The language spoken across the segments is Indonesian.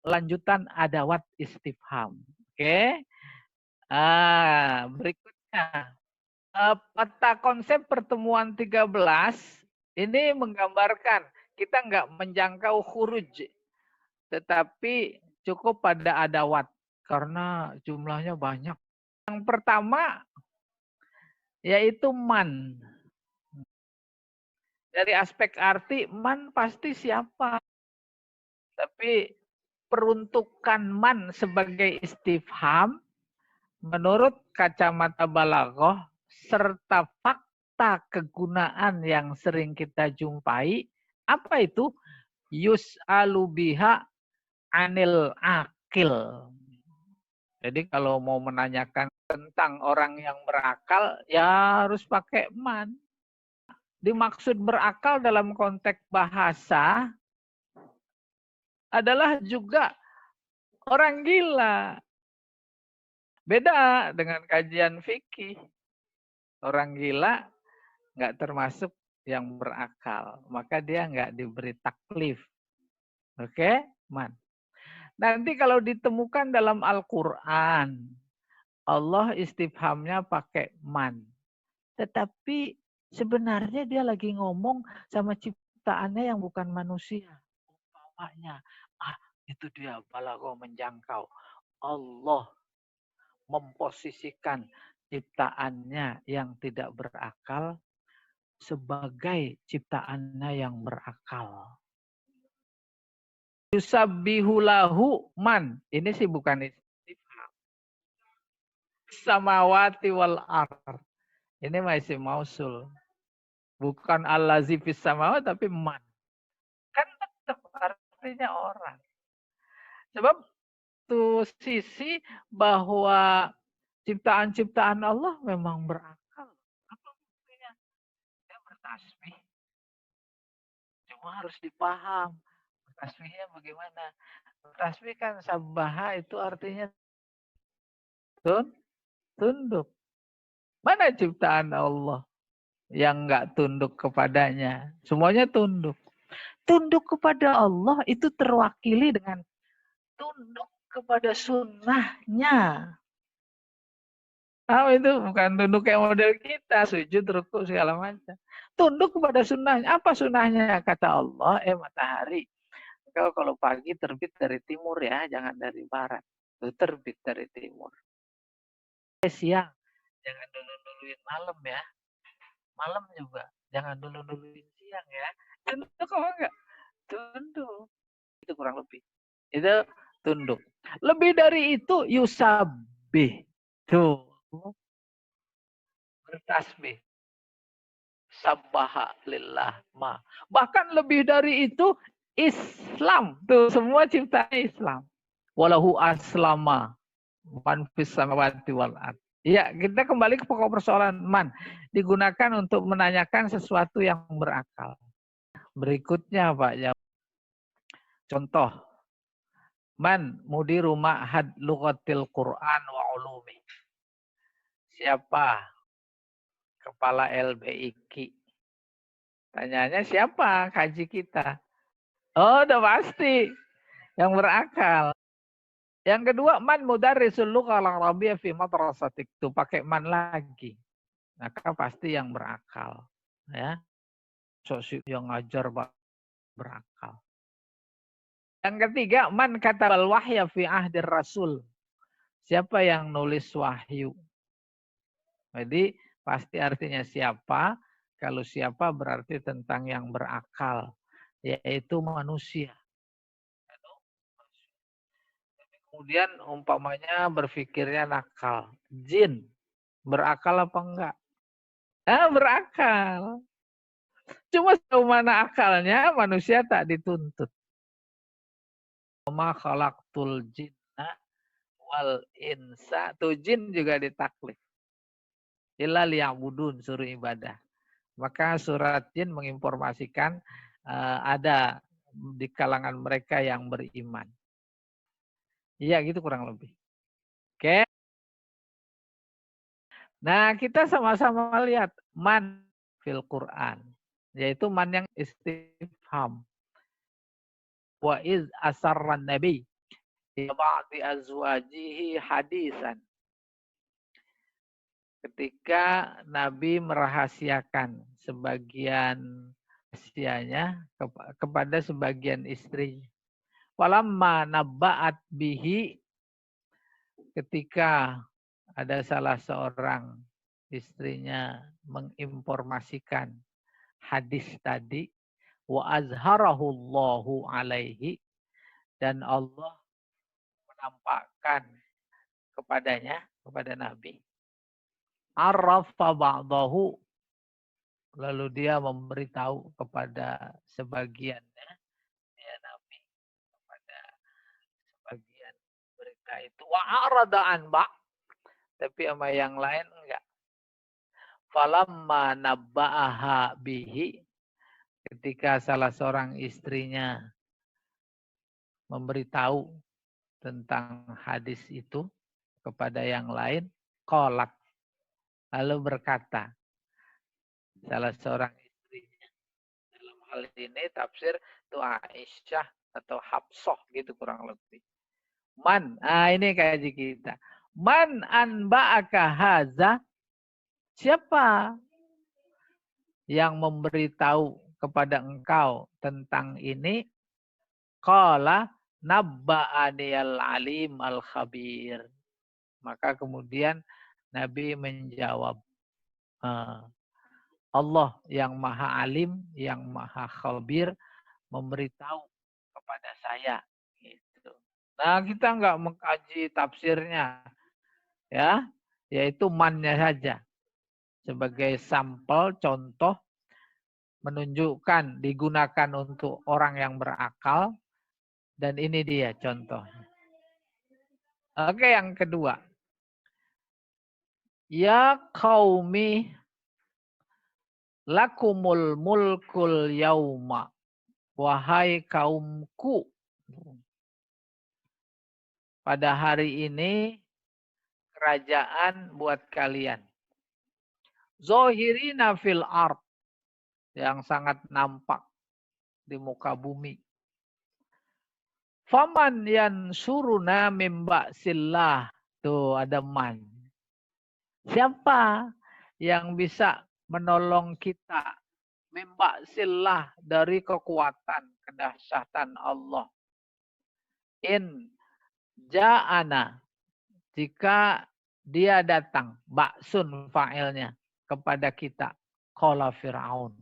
lanjutan adawat istifham. Oke. Berikutnya. Peta konsep pertemuan 13 ini menggambarkan kita nggak menjangkau khuruj, tetapi cukup pada adawat karena jumlahnya banyak. Yang pertama yaitu man. Dari aspek arti man pasti siapa, tapi peruntukan man sebagai istifham menurut kacamata balaghah serta fakta kegunaan yang sering kita jumpai, apa itu? Yus'alu biha anil akil. Jadi kalau mau menanyakan tentang orang yang berakal, ya harus pakai man. Dimaksud berakal dalam konteks bahasa adalah juga orang gila. Beda dengan kajian fikih. Orang gila nggak termasuk yang berakal. Maka dia nggak diberi taklif. Oke, man. Nanti kalau ditemukan dalam Al-Quran, Allah istifhamnya pakai man. Tetapi sebenarnya dia lagi ngomong sama ciptaannya yang bukan manusia. Umpamanya, itu dia balaghah menjangkau. Allah memposisikan ciptaannya yang tidak berakal sebagai ciptaannya yang berakal. Yusabbihu lahu man. Ini sih bukan istifham. Samawati wal ard. Ini masih mausul. Bukan allazi fis samawati tapi man. Kan tetap artinya orang. Sebab tuh sisi bahwa ciptaan-ciptaan Allah memang berakal. Apa buktinya? Dia bertasbih. Cuma harus dipaham. Tasbihnya bagaimana? Tasbih kan sabbaha itu artinya tunduk. Mana ciptaan Allah yang enggak tunduk kepadanya? Semuanya tunduk. Tunduk kepada Allah itu terwakili dengan tunduk kepada sunnahnya. Itu bukan tunduk kayak model kita, sujud, rukuk, segala macam. Tunduk kepada sunnahnya. Apa sunnahnya? Kata Allah, matahari. Kalau pagi terbit dari timur ya, jangan dari barat. Itu terbit dari timur. Siang, jangan dulu-duluin malam ya. Malam juga, jangan dulu-duluin siang ya. Tunduk apa enggak? Tunduk. Itu kurang lebih. Itu tunduk. Lebih dari itu, yusabih. Tuh. Bertasbih. Sabbaha lillah ma. Bahkan lebih dari itu, Islam. Tuh, semua ciptaan Islam. Walahu aslama. Man fis samawati wal ard. Ya, kita kembali ke pokok persoalan man. Digunakan untuk menanyakan sesuatu yang berakal. Berikutnya Pak, ya. Contoh. Man mudiru ma'had lughatil Qur'an wa ulumi. Siapa kepala LBIQ? Tanyanya siapa kaji kita? Oh, udah pasti. Yang berakal. Yang kedua, man mudarrisul lughal arabiyyah fi madrasatik. Tuh pakai man lagi. Maka pasti yang berakal. Ya. Sosok yang ngajar berakal. Yang ketiga, man katabal wahya fi ahdir rasul. Siapa yang nulis wahyu? Jadi pasti artinya siapa. Kalau siapa berarti tentang yang berakal. Yaitu manusia. Kemudian umpamanya berpikirnya nakal. Jin. Berakal apa enggak? Berakal. Cuma sejauh mana akalnya manusia tak dituntut. Ma khalaqtul jinna wal insa. Tuh jin juga ditaklif. Illa liya'budun, suruh ibadah. Maka surat jin menginformasikan ada di kalangan mereka yang beriman. Iya gitu kurang lebih. Oke. Nah kita sama-sama lihat man fil Quran. Yaitu man yang istifham. Wa iz asarran nabi. ba'di azwajihi hadisan. Ketika Nabi merahasiakan sebagian rahasianya kepada sebagian istri. Walamma nabba'at bihi, ketika ada salah seorang istrinya menginformasikan hadis tadi, wa azharahu Allahu alaihi, dan Allah menampakkan kepadanya, kepada Nabi. Arrafa ba'dahu, lalu dia memberitahu kepada sebagiannya, ya Nabi, kepada sebagian berita itu. Wa arada an ba', tapi sama yang lain enggak. Falamma nabba'aha bihi, ketika salah seorang istrinya memberitahu tentang hadis itu kepada yang lain, qalat, lalu berkata, salah seorang istrinya, dalam hal ini tafsir itu Aisyah atau Hafsah gitu kurang lebih. Man, ini kaji kita. Man anba'aka haza, siapa yang memberitahu kepada engkau tentang ini? Qala nabba'aniyal alim al khabir. Maka kemudian Nabi menjawab, Allah yang maha alim, yang maha khabir memberitahu kepada saya. Gitu. Nah, kita nggak mengkaji tafsirnya, ya, yaitu mannya saja sebagai sampel contoh menunjukkan digunakan untuk orang yang berakal, dan ini dia contohnya. Oke, yang kedua. Ya qaumi lakumul mulkul yauma. Wahai kaumku, pada hari ini kerajaan buat kalian. Zohirina fil ard, yang sangat nampak di muka bumi. Faman yansuruna min ba'sillah. Tuh ada man. Siapa yang bisa menolong kita min ba'sillah, dari kekuatan kedahsyatan Allah. In ja'ana, jika dia datang, ba'sun fa'ilnya, kepada kita. Qala Fir'aun.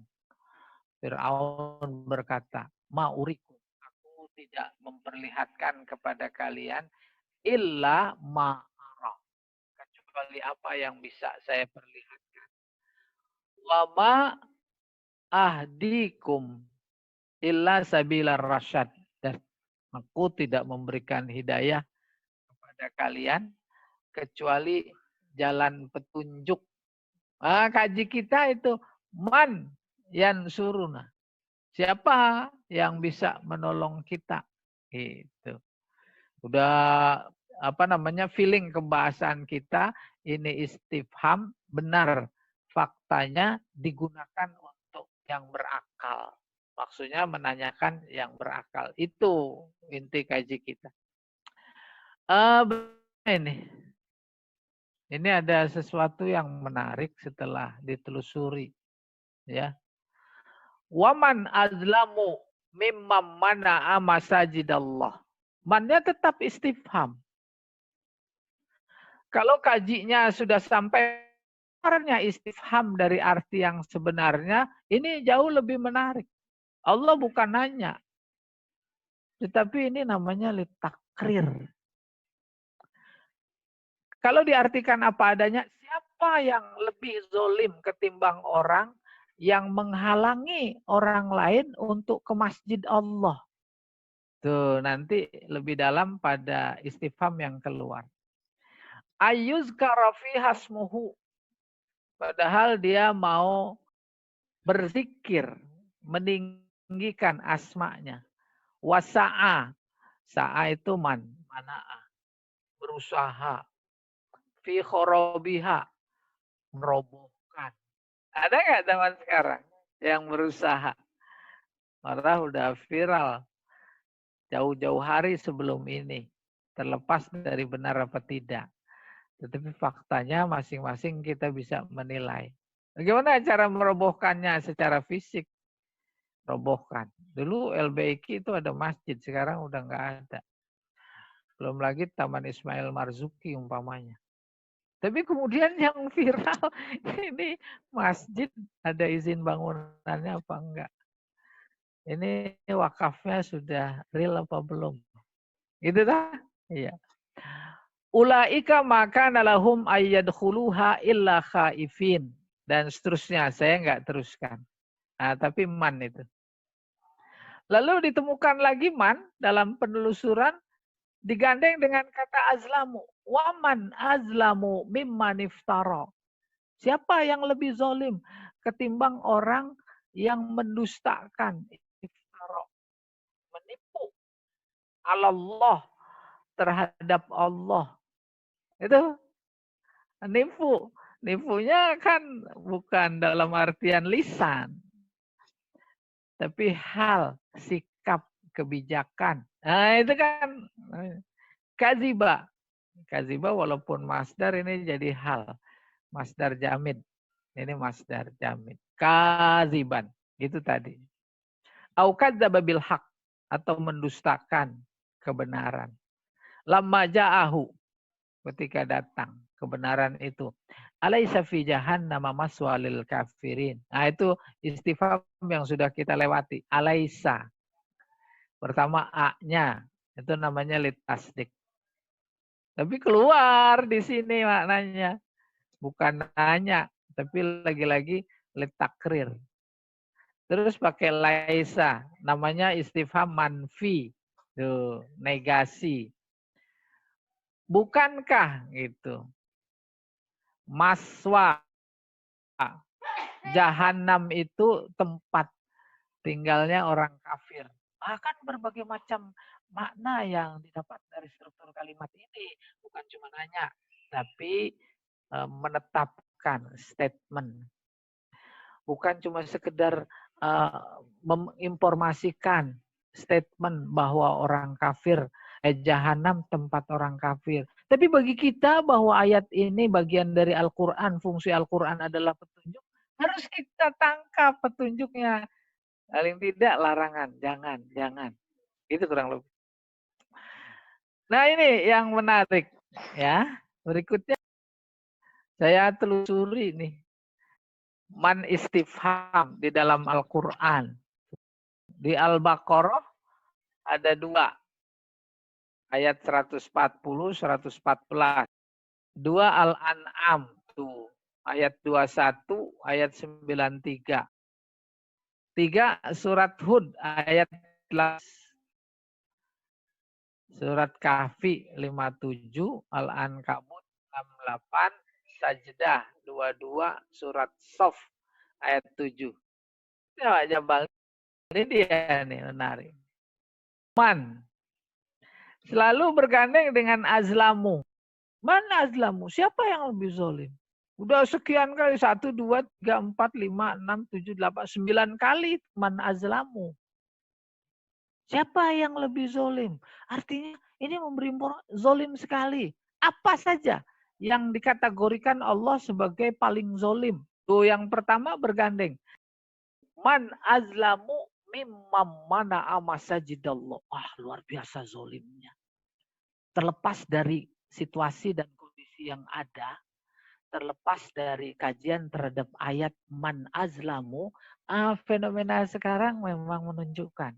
Fir'aun berkata, ma'urikum, aku tidak memperlihatkan kepada kalian illa ma'ara, kecuali apa yang bisa saya perlihatkan. Wa ma ahdikum illa sabilar rasyad, dan aku tidak memberikan hidayah kepada kalian kecuali jalan petunjuk. Kaji kita itu man yansuruna, siapa yang bisa menolong kita. Itu udah feeling kebahasan kita ini istifham, benar faktanya digunakan untuk yang berakal. Maksudnya menanyakan yang berakal. Itu inti kaji kita. Ini ada sesuatu yang menarik setelah ditelusuri, ya. Waman azlamu mimman mana'a masajidallah. Mannya tetap istifham. Kalau kajinya sudah sampai keluarnya istifham dari arti yang sebenarnya, ini jauh lebih menarik. Allah bukan nanya, tetapi ini namanya litakrir. Kalau diartikan apa adanya, siapa yang lebih zolim ketimbang orang yang menghalangi orang lain untuk ke masjid Allah? Tuh, nanti lebih dalam pada istifham yang keluar. Ayyuzkara fiha ismuhu, padahal dia mau berzikir, meninggikan asma'nya. Wasa'a, sa'a itu mana'a, berusaha. Fi khorobiha, merobohkan. Ada nggak zaman sekarang yang berusaha? Malah udah viral jauh-jauh hari sebelum ini. terlepas dari benar apa tidak. Tetapi faktanya masing-masing kita bisa menilai. Bagaimana cara merobohkannya secara fisik? Robohkan. Dulu LBIK itu ada masjid, sekarang udah nggak ada. Belum lagi Taman Ismail Marzuki umpamanya. Tapi kemudian yang viral, ini masjid ada izin bangunannya apa enggak? Ini wakafnya sudah real apa belum? Gitu tak? Iya. Ulaika maka nalahum ayyadkhuluha illa khaifin. Dan seterusnya, saya enggak teruskan. Nah, tapi man itu. Lalu ditemukan lagi man dalam penelusuran digandeng dengan kata azlamu. Waman azlamu mimman iftara. Siapa yang lebih zalim ketimbang orang yang mendustakan, iftara, menipu Allah terhadap Allah. Itu nipu. Nipunya kan bukan dalam artian lisan, tapi hal, sikap, kebijakan. Nah, itu kan kaziba. Kaziba walaupun masdar ini jadi hal. Masdar jamid. Ini masdar jamid. Kaziban. Itu tadi. Au kadzdzaba bil haq, atau mendustakan kebenaran. Lamma ja'ahu, ketika datang kebenaran itu. Alaisa fi jahannam maswa lil kafirin. Nah, itu istifham yang sudah kita lewati. Alaisa. Pertama A-nya. Itu namanya litasdik. Tapi keluar di sini maknanya. Bukan nanya, tapi lagi-lagi litakrir. Terus pakai laisa, namanya istifham manfi. Tuh, negasi. Bukankah gitu. Maswa. Jahanam itu tempat tinggalnya orang kafir. Bahkan berbagai macam makna yang didapat dari struktur kalimat ini. Bukan cuma nanya, tapi menetapkan statement. Bukan cuma sekedar menginformasikan statement bahwa orang kafir, jahanam tempat orang kafir. Tapi bagi kita bahwa ayat ini bagian dari Al-Quran, fungsi Al-Quran adalah petunjuk, harus kita tangkap petunjuknya. Paling tidak larangan, jangan. Itu kurang lebih. Nah, ini yang menarik ya. Berikutnya saya telusuri nih. Man istifham di dalam Al-Quran. Di Al-Baqarah ada 2. Ayat 140, 114. 2 Al-An'am tuh. Ayat 21, ayat 93. 3 surat Hud ayat 11. Surat Kahfi 57, Al-Ankabut 68, Sajdah 22, surat Sof ayat 7. Coba jambal. Ini dia nih menarik. Man selalu bergandeng dengan azlamu. Mana azlamu? Siapa yang lebih zalim? Udah sekian kali, 1, 2, 3, 4, 5, 6, 7, 8, 9 kali man azlamu. Siapa yang lebih zalim? Artinya ini memberi zalim sekali. Apa saja yang dikategorikan Allah sebagai paling zalim. Tuh yang pertama bergandeng. Man azlamu mimman mana'a masajidallah. Luar biasa zalimnya. Terlepas dari situasi dan kondisi yang ada, terlepas dari kajian terhadap ayat man azlamu, fenomena sekarang memang menunjukkan.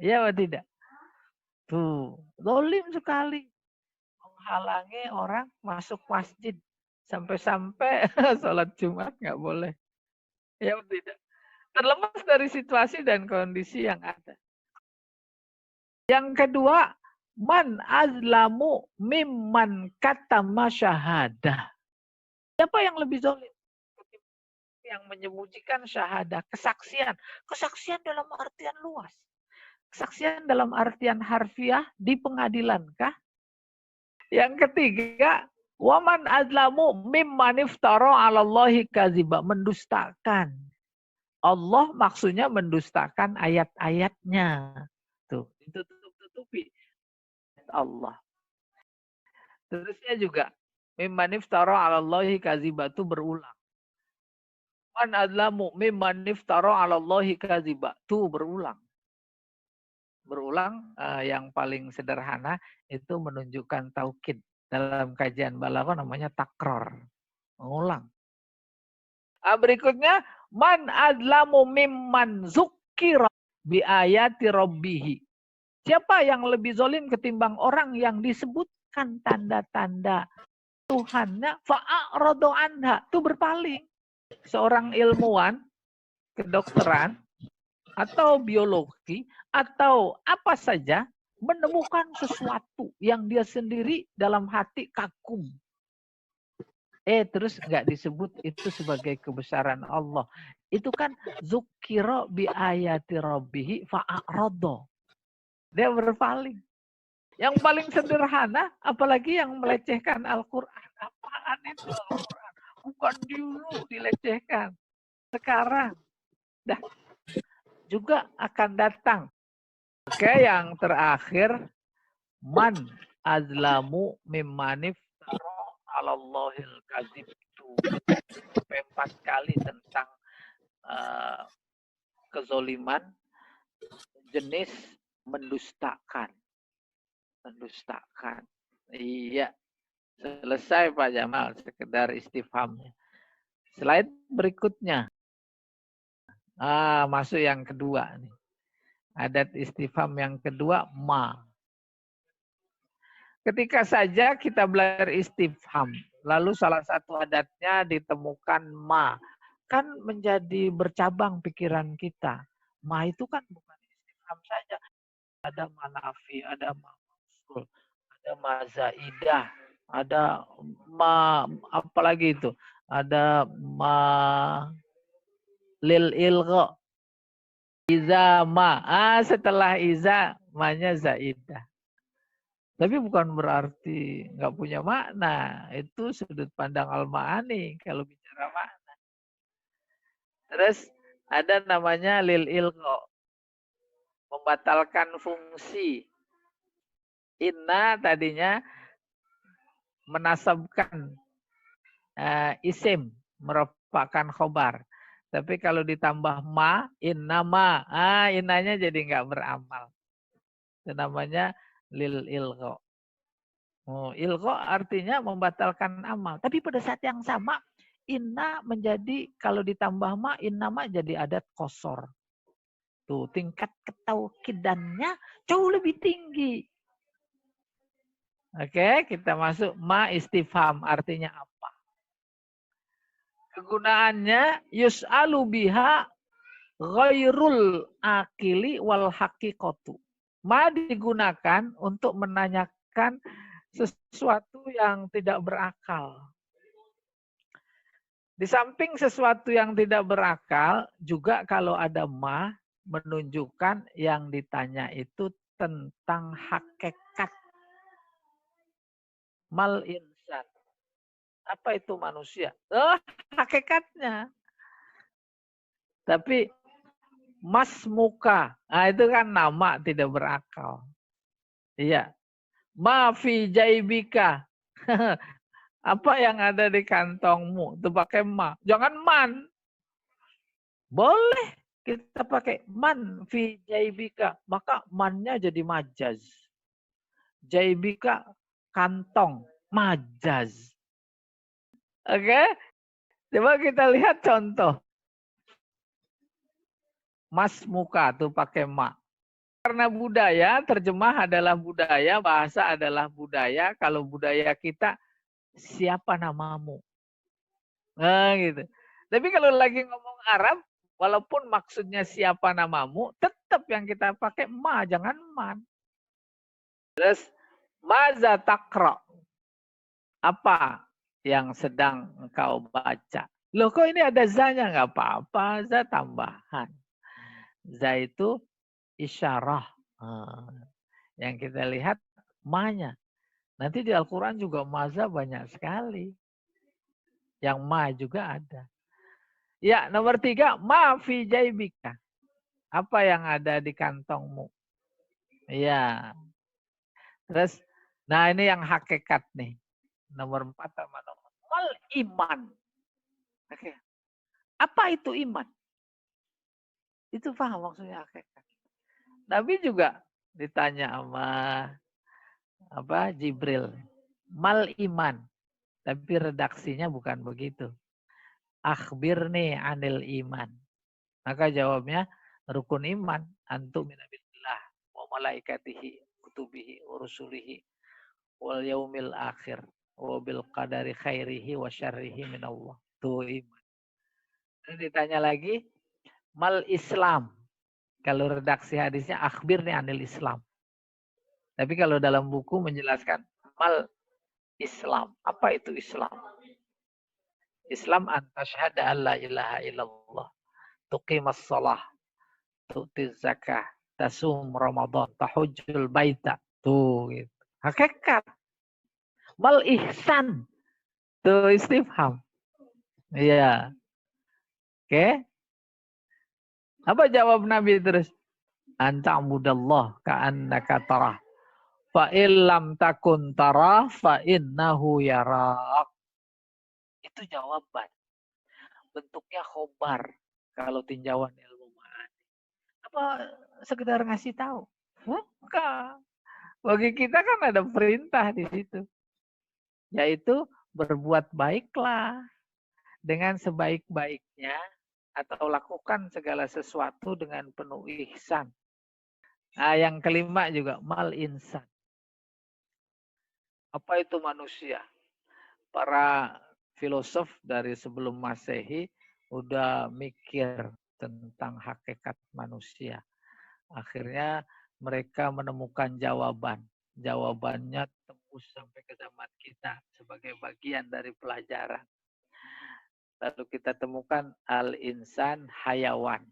Ya atau tidak? Tuh, zalim sekali. Menghalangi orang masuk masjid. Sampai-sampai sholat Jumat nggak boleh. Ya atau tidak? Terlepas dari situasi dan kondisi yang ada. Yang kedua, man azlamu mimman katama syahadah. Siapa yang lebih zalim? Yang menyembunyikan syahadah, kesaksian. Kesaksian dalam artian luas. Kesaksian dalam artian harfiah di pengadilan kah? Yang ketiga, waman azlamu mimman iftara 'alallahi kadziba, mendustakan. Allah maksudnya mendustakan ayat-ayatnya. Tuh, ditutup-tutupi Allah. Terusnya juga mimman iftara 'ala Allahi kadziba itu berulang. Man adlamu mimman iftara 'ala Allahi kadziba itu berulang. Berulang yang paling sederhana itu menunjukkan taukid. Dalam kajian balaghah namanya takror. Mengulang. Berikutnya man adlamu mimman zukkira bi ayati rabbih. Siapa yang lebih zolim ketimbang orang yang disebutkan tanda-tanda Tuhannya fa'aradu anha, itu berpaling. Seorang ilmuwan kedokteran atau biologi atau apa saja menemukan sesuatu yang dia sendiri dalam hati kagum. Terus nggak disebut itu sebagai kebesaran Allah. Itu kan zukiro bi ayati rabbihi fa'aradu. Dia berpaling. Yang paling sederhana, apalagi yang melecehkan Al-Quran. Apaan itu Al-Quran? Bukan dulu dilecehkan. Sekarang. Dah. Juga akan datang. Oke, yang terakhir. Man azlamu mimmanif taro alallahil kadzib. Itu 4 kali tentang kezoliman jenis mendustakan. Mendustakan. Iya. Selesai Pak Jamal, sekedar istifhamnya. Slide berikutnya. Masuk yang kedua nih. Adat istifham yang kedua, ma. Ketika saja kita belajar istifham, lalu salah satu adatnya ditemukan ma, kan menjadi bercabang pikiran kita. Ma itu kan bukan istifham saja. Ada ma nafi, ada ma mausul, ada ma zaidah, ada ma apalagi itu, ada ma lil ilgha, iza ma, setelah iza ma-nya zaidah. Tapi bukan berarti nggak punya makna, itu sudut pandang al-ma'ani kalau bicara makna. Terus ada namanya lil ilgha, membatalkan fungsi. Inna tadinya menasabkan isim, merupakan khobar. Tapi kalau ditambah ma, inna ma, innanya jadi nggak beramal. Itu namanya lil ilgha. Ilgha artinya membatalkan amal. Tapi pada saat yang sama, inna menjadi, kalau ditambah ma, inna ma jadi adat kosor. Tuh, tingkat ketaukidannya jauh lebih tinggi. Oke, kita masuk ma istifham, artinya apa? Kegunaannya yus'alu biha ghairul akili wal haqiqatu. Ma digunakan untuk menanyakan sesuatu yang tidak berakal. Di samping sesuatu yang tidak berakal, juga kalau ada ma menunjukkan yang ditanya itu tentang hakikat. Mal insan. Apa itu manusia? Hakikatnya. Tapi mas muka, itu kan nama tidak berakal. Iya. Ma fi jaibika. Apa yang ada di kantongmu? Itu pakai ma. Jangan man. Boleh kita pakai man fi jaibika. Maka mannya jadi majaz. Jaibika kantong. Majaz. Oke. Coba kita lihat contoh. Mas muka tuh pakai ma. Karena budaya, terjemah adalah budaya, bahasa adalah budaya. Kalau budaya kita, siapa namamu? Nah, gitu. Tapi kalau lagi ngomong Arab, walaupun maksudnya siapa namamu, tetap yang kita pakai ma, jangan man. Terus, maza takra. Apa yang sedang engkau baca? Loh kok ini ada za-nya? Nggak apa-apa, za tambahan. Za itu isyarah. Yang kita lihat ma-nya. Nanti di Al-Quran juga maza banyak sekali. Yang ma juga ada. Ya, nomor 3, ma fi jaibika. Apa yang ada di kantongmu? Ya. Terus, nah ini yang hakikat nih. Nomor 4 sama nomor. Mal iman. Oke. Apa itu iman? Itu paham maksudnya hakikat. Nabi juga ditanya sama Jibril. Mal iman. Tapi redaksinya bukan begitu. Akhbirni anil iman. Maka jawabnya rukun iman. Antu minabillah wa malaikatihi kutubihi wa rusulihi wal yaumil akhir wa bil qadari khairihi wa syarrihi minallah. Itu iman. Dan ditanya lagi, mal Islam. Kalau redaksi hadisnya akhbirni anil Islam. Tapi kalau dalam buku menjelaskan mal Islam. Apa itu Islam? Islam antasyhada an la ilaha illallah. Tuqimas shalah. Tu'ti zakah. Tasum Ramadan. Tahujjul baita. Tuh gitu. Hakikat. Mal ihsan. Tuh istifham. Iya. Oke. Apa jawab Nabi terus? Anta'budallah ka'annaka tarah. Fa illam takun tarah fa innahu yarak. Itu jawaban. Bentuknya khobar kalau tinjauan ilmu ma'ani. Apa sekedar ngasih tahu? Bukan. Bagi kita kan ada perintah di situ. Yaitu berbuat baiklah dengan sebaik-baiknya atau lakukan segala sesuatu dengan penuh ihsan. Nah, yang kelima juga mal insan. Apa itu manusia? Para filosof dari sebelum Masehi udah mikir tentang hakikat manusia. Akhirnya mereka menemukan jawaban. Jawabannya tembus sampai ke zaman kita sebagai bagian dari pelajaran. Lalu kita temukan al-insan hayawan.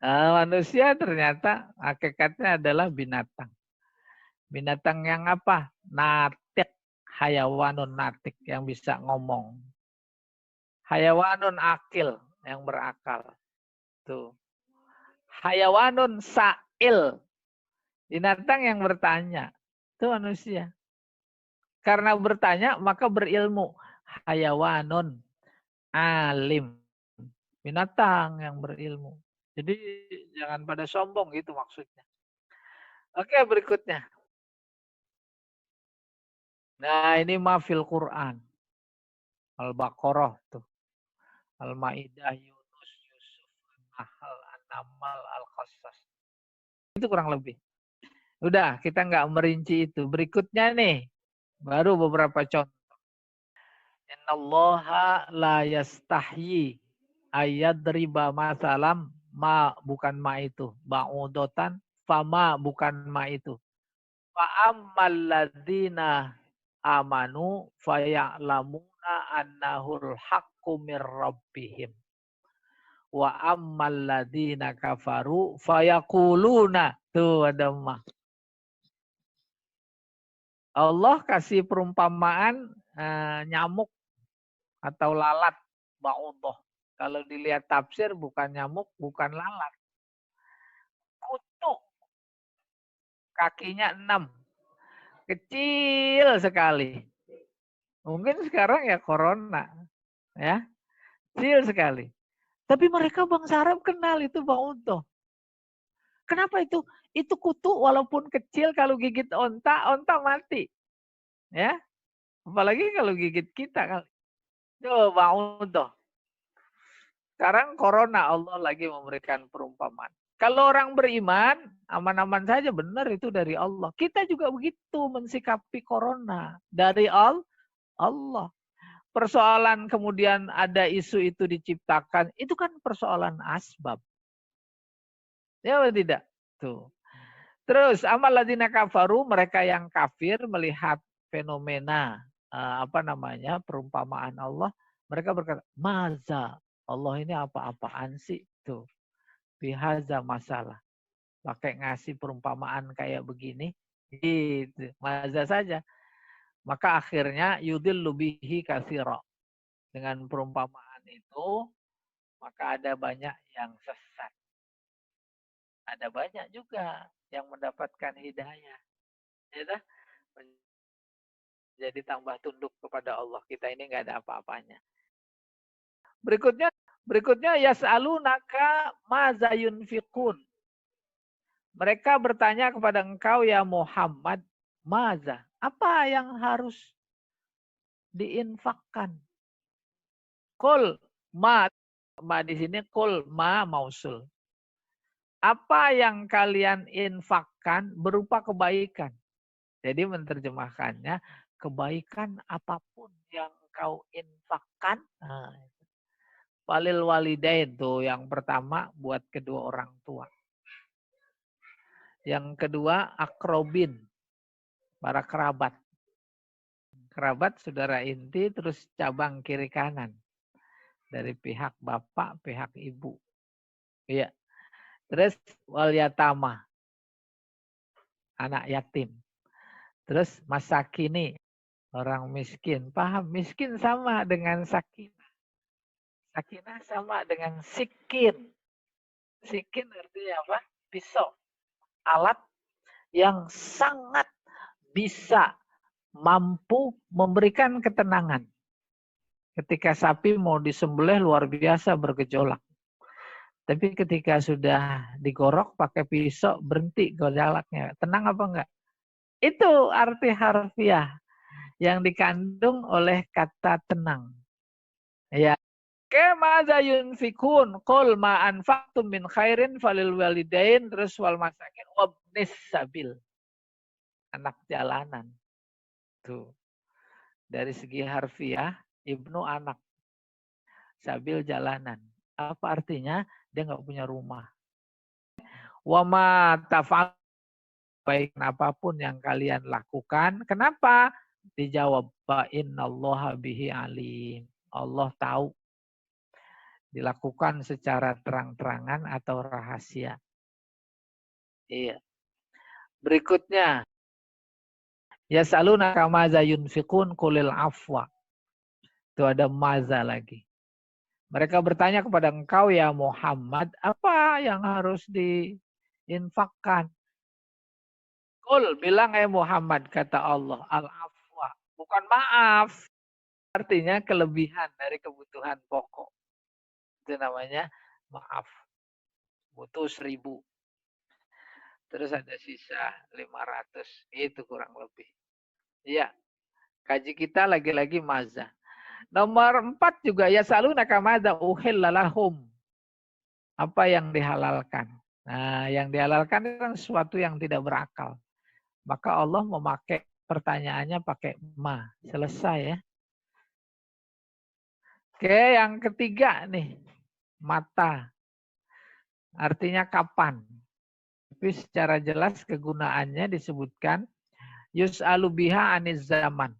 Nah, manusia ternyata hakikatnya adalah binatang. Binatang yang apa? Natik. Hayawanun natik yang bisa ngomong. Hayawanun akil yang berakal. Tuh. Hayawanun sa'il. Binatang yang bertanya. Itu manusia. Karena bertanya maka berilmu. Hayawanun alim. Binatang yang berilmu. Jadi jangan pada sombong gitu maksudnya. Oke, berikutnya. Nah, ini mafil Quran. Al-Baqarah tuh. Al-Maidah, Yunus, Yusuf, An-Nahl, An-Naml, Al-Qasas. Itu kurang lebih. Udah, kita nggak merinci itu. Berikutnya nih, baru beberapa contoh. Innallaha la yastahyi ayadriba masalam ma bukan ma itu. Ba'udotan fama bukan ma itu. Fa'ammal ladzina amanu faya'lamuna annahul haqqu mir rabbihim. Wa ammal ladzina kafaru fayaquluna. Tuh ada mah. Allah kasih perumpamaan nyamuk atau lalat. Ba'udoh. Kalau dilihat tafsir bukan nyamuk, bukan lalat. Kutu. Kakinya 6. Kecil sekali. Mungkin sekarang ya corona. Ya, kecil sekali. Tapi mereka bangsa Arab kenal itu ba'udoh. Kenapa itu? Itu kutu walaupun kecil kalau gigit onta mati. Ya, apalagi kalau gigit kita. Coba ba'udoh. Sekarang corona Allah lagi memberikan perumpamaan. Kalau orang beriman, aman-aman saja benar itu dari Allah. Kita juga begitu mensikapi corona. Dari Allah. Persoalan kemudian ada isu itu diciptakan, itu kan persoalan asbab. Ya atau tidak? Tuh. Terus amal ladina kafaru, mereka yang kafir melihat fenomena perumpamaan Allah, mereka berkata, "Maza Allah ini apa-apaan sih?" Tuh. Bihaza masalah. Pakai ngasih perumpamaan kayak begini, gitu. Maza saja. Maka akhirnya yudillu bihi katsira. Dengan perumpamaan itu, maka ada banyak yang sesat. Ada banyak juga yang mendapatkan hidayah. Ya, jadi tambah tunduk kepada Allah. Kita ini nggak ada apa-apanya. Berikutnya yas'alunaka maza yunfiqun. Mereka bertanya kepada engkau ya Muhammad, maza? Apa yang harus diinfakkan? Kul ma di sini kul ma mausul. Apa yang kalian infakkan berupa kebaikan. Jadi menerjemahkannya, kebaikan apapun yang kau infakkan. Nah, walil walidain tuh yang pertama buat kedua orang tua. Yang kedua akrobin, para kerabat. Kerabat saudara inti terus cabang kiri kanan. Dari pihak bapak, pihak ibu. Iya. Terus wal yatama, anak yatim. Terus masakini, orang miskin. Paham? Miskin sama dengan sakinah. Sakinah sama dengan sikin. Sikin artinya apa? Pisau. Alat yang sangat bisa mampu memberikan ketenangan. Ketika sapi mau disembelih luar biasa bergejolak. Tapi ketika sudah digorok pakai pisau berhenti gejolaknya. Tenang apa enggak? Itu arti harfiah yang dikandung oleh kata tenang. Ya. Kema yunfikun qul ma anfaqtum min khairin falil walidain terus wal masakin wabnis sabil. Anak jalanan. Tuh. Dari segi harfiah, ibnu anak. Sabil jalanan. Apa artinya? Dia nggak punya rumah. Wa ma taf'al baik apapun yang kalian lakukan. Kenapa? Dijawab fa innallaha bihi alim. Allah tahu. Dilakukan secara terang-terangan atau rahasia. Iya. Berikutnya. Yasaluna kamaza yunfikun kulil afwa. Itu ada maza lagi. Mereka bertanya kepada engkau ya Muhammad, apa yang harus diinfakkan? Kul, bilang ya Muhammad, kata Allah, al-afwa. Bukan maaf. Artinya kelebihan dari kebutuhan pokok. Itu namanya maaf. Butuh 1000. Terus ada sisa 500. Itu kurang lebih. Iya. Kaji kita lagi-lagi maza. Nomor 4 juga ya salunaka madza uhilla lahum. Apa yang dihalalkan? Nah, yang dihalalkan itu kan sesuatu yang tidak berakal. Maka Allah memakai pertanyaannya pakai ma. Selesai ya. Oke, yang ketiga nih. Mata. Artinya kapan. Tapi secara jelas kegunaannya disebutkan yus'alu biha aniz zaman.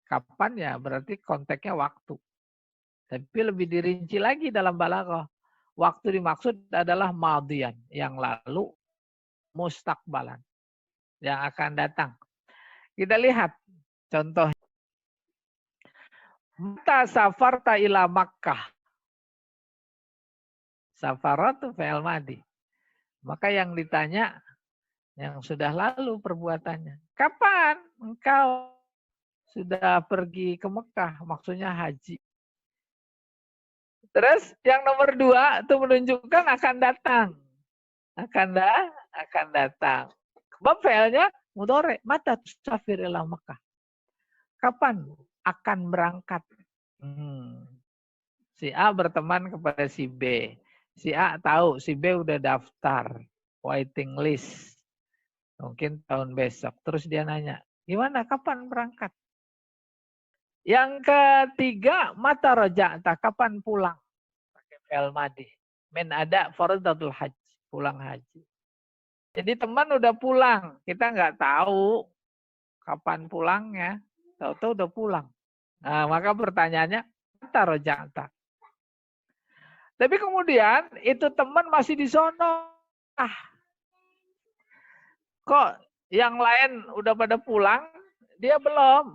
Kapan ya berarti konteksnya waktu. Tapi lebih dirinci lagi dalam balaghah. Waktu dimaksud adalah madian, yang lalu, mustakbalan, yang akan datang. Kita lihat contoh. Mata safarta ila Makkah. Safaratu fi'il madi. Maka yang ditanya yang sudah lalu perbuatannya. Kapan engkau sudah pergi ke Mekah? Maksudnya haji. Terus yang nomor 2 itu menunjukkan akan datang. Akan datang. Bab fi'ilnya mudhari. Mata tusafir ila Mekah. Kapan akan berangkat? Si A berteman kepada si B. Si A tahu si B udah daftar. Waiting list. Mungkin tahun besok. Terus dia nanya, gimana kapan berangkat? Yang ketiga, mata roja'ta, kapan pulang? Pakai fi'il madi. Min ada faradatul haji, pulang haji. Jadi teman udah pulang, kita nggak tahu kapan pulangnya. Tahu-tahu udah pulang. Nah, maka pertanyaannya, mata roja'ta. Tapi kemudian itu teman masih di sono. Kok yang lain udah pada pulang, dia belum.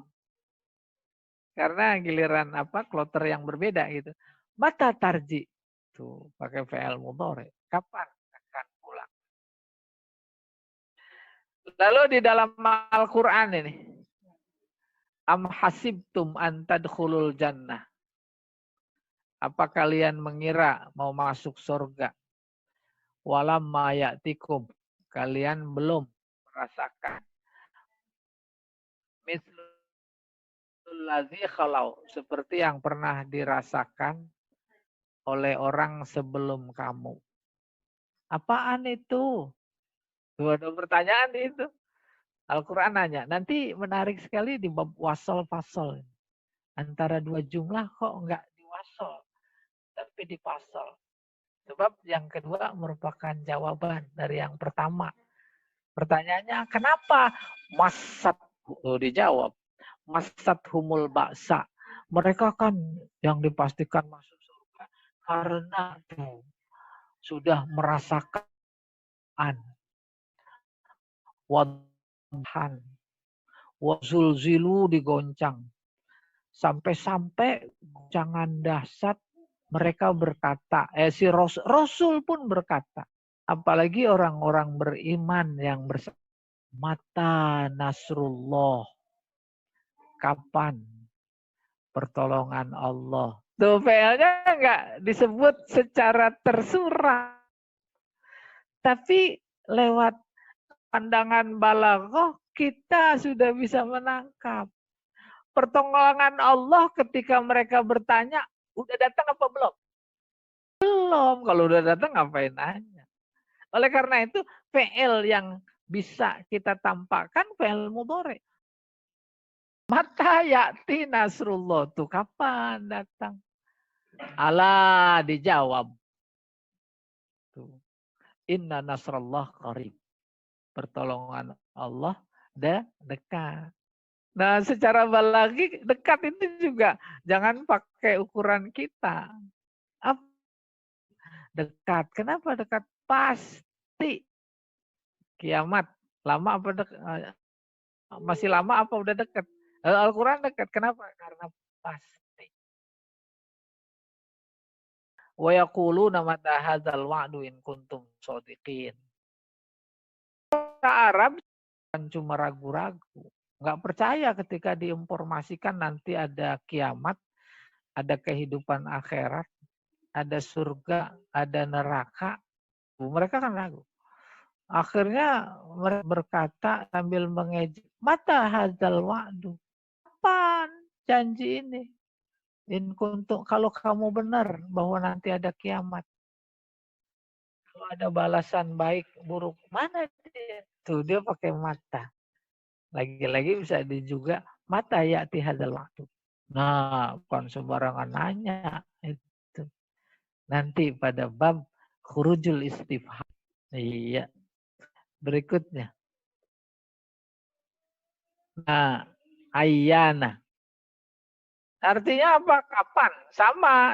Karena giliran kloter yang berbeda gitu. Mata tarji. Tuh, pakai fi'il mudhari. Kapan akan pulang? Lalu di dalam Al-Qur'an ini. Am hasibtum an tadkhulul jannah. Apa kalian mengira mau masuk surga? Walamma ya'tikum. Kalian belum merasakan. Mislul ladzi khalau. Seperti yang pernah dirasakan oleh orang sebelum kamu. Apaan itu? Tuh, ada pertanyaan itu. Al-Quran nanya. Nanti menarik sekali di bab wasol fasol. Antara dua jumlah kok enggak diwasol. Tapi dipasol. Sebab yang kedua merupakan jawaban dari yang pertama. Pertanyaannya kenapa masat dijawab masat humul baksa. Mereka kan yang dipastikan masuk surga karena tuh sudah merasakan wadhan wazulzilu digoncang sampai-sampai goncangan dahsyat. Mereka berkata, si Rasul pun berkata, apalagi orang-orang beriman yang mata nasrullah, kapan pertolongan Allah. Tuh PL-nya enggak disebut secara tersurat. Tapi lewat pandangan balaghah kita sudah bisa menangkap. Pertolongan Allah ketika mereka bertanya, udah datang apa belum? Belum. Kalau udah datang ngapain nanya? Oleh karena itu, PL yang bisa kita tampakkan PL mudhari. Mata ya'ti nasrullah. Tuh kapan datang? Allah dijawab. Tuh. Inna nasrullah qarib. Pertolongan Allah dekat. Nah, secara balaghi dekat itu juga jangan pakai ukuran kita. Dekat. Kenapa dekat? Pasti kiamat. Lama apa dekat? Masih lama apa udah dekat? Al-Quran dekat. Kenapa? Karena pasti. Wa yaquluna mata hadzal wa'du in kuntum shodiqin. Arab kan cuma ragu-ragu. Nggak percaya ketika diinformasikan nanti ada kiamat, ada kehidupan akhirat, ada surga, ada neraka. Mereka kan ragu. Akhirnya mereka berkata sambil mengejek, mata hadzal wa'du. Kapan janji ini? In kuntum, kalau kamu benar bahwa nanti ada kiamat. Kalau ada balasan baik buruk, mana dia? Tuh dia pakai mata. Lagi-lagi bisa juga mata ya'ti hadzal wa'du. Nah, bukan sembarangan nanya itu. Nanti pada bab khurujul istifham. Iya. Berikutnya. Nah, ayyana. Artinya apa? Kapan?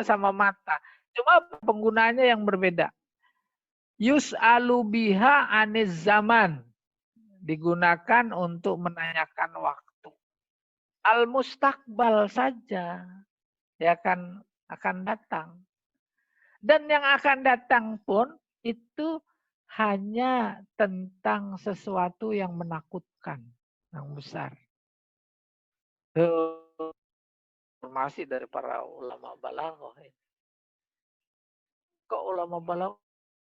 Sama mata. Cuma penggunanya yang berbeda. Yus'alu biha aniz zaman. Digunakan untuk menanyakan waktu. Al-mustaqbal saja. Ya akan datang. Dan yang akan datang pun itu hanya tentang sesuatu yang menakutkan. Yang besar. Informasi dari para ulama balaghah. Kok ulama balaghah